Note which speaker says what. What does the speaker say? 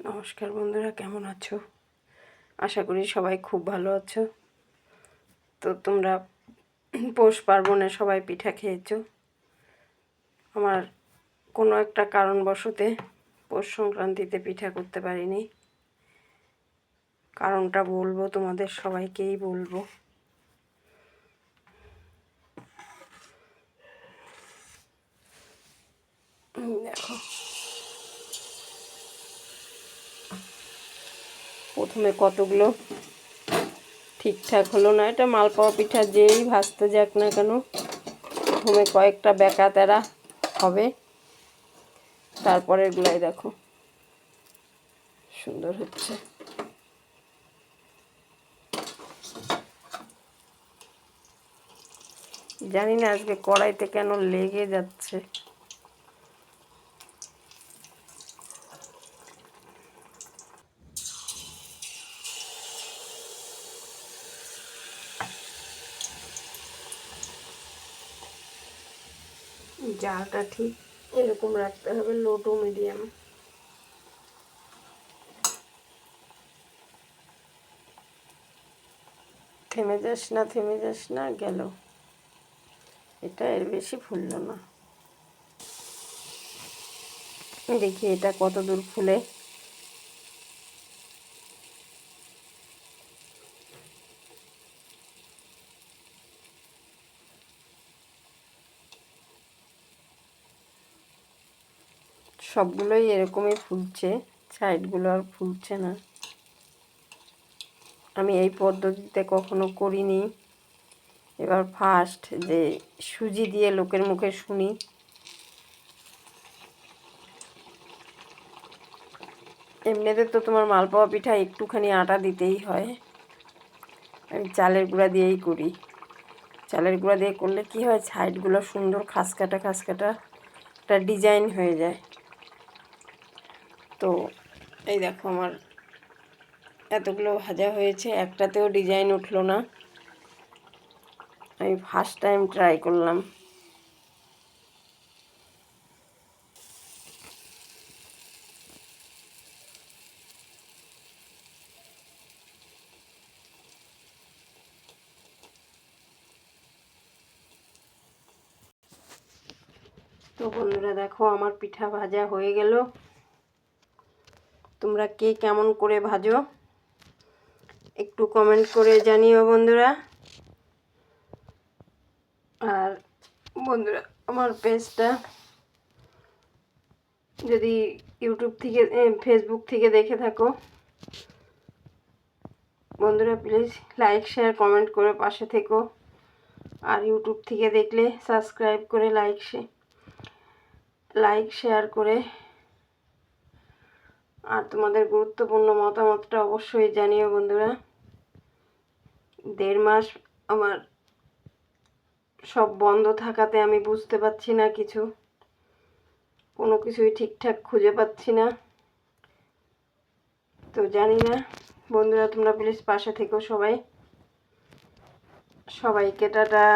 Speaker 1: নমস্কার বন্ধুরা, কেমন আছো? আশা করি সবাই খুব ভালো আছো। তো তোমরা পৌষ পার্বণে সবাই পিঠা খেয়েছো। আমার কোনো একটা কারণবশতে পৌষ সংক্রান্তিতে পিঠা করতে পারিনি। কারণটা বলবো, তোমাদের সবাইকেই বলবো। দেখো, প্রথমে কতগুলো ঠিকঠাক হলো না। এটা মালপোয়া পিঠা যেই ভাজতে যাক না কেন, প্রথমে কয়েকটা বেঁকা তেরা হবে, তারপরের গুলাই দেখো সুন্দর হচ্ছে। জানি না আজকে কড়াইতে কেন লেগে যাচ্ছে। জালটা ঠিক এরকম রাখতে হবে, লো টু মিডিয়াম। থেমে যাস না, থেমে যাস না, গেল। এটা এর বেশি ফুললো না। দেখি এটা কত দূর ফুলে। সবগুলোই এরকমই ফুলছে, সাইডগুলো আর ফুলছে না। আমি এই পদ্ধতিতে কখনো করিনি, এবার ফার্স্ট যে সুজি দিয়ে লোকের মুখে শুনি। এমনিতে তো তোমার মালপোয়া পিঠা একটুখানি আটা দিতেই হয়। আমি চালের গুঁড়া দিয়েই করি। চালের গুঁড়া দিয়ে করলে কি হয়, সাইডগুলো সুন্দর খাসকাটা খাসকাটা একটা ডিজাইন হয়ে যায়। তো এই দেখো, আমার এতগুলো ভাজা হয়েছে, একটাতেও ডিজাইন উঠলো না। আমি ফার্স্ট টাইম ট্রাই করলাম। তো বন্ধুরা দেখো, আমার পিঠা ভাজা হয়ে গেল। তোমরা কে কেমন করে ভাজো একটু কমেন্ট করে জানিও বন্ধুরা। আর বন্ধুরা, আমার পেজটা যদি ইউটিউব থেকে ফেসবুক থেকে দেখে থাকো, বন্ধুরা প্লিজ লাইক শেয়ার কমেন্ট করে পাশে থেকো। আর ইউটিউব থেকে দেখলে সাবস্ক্রাইব করে লাইক শেয়ার করে আর তোমাদের গুরুত্বপূর্ণ মতামতটা অবশ্যই জানিও বন্ধুরা। 1.5 মাস আমার সব বন্ধ থাকাতে আমি বুঝতে পারছি না কিছু, কোনো কিছুই ঠিকঠাক খুঁজে পাচ্ছি না। তো জানি না বন্ধুরা, তোমরা প্লিজ পাশে থেকো সবাইকে টাটা।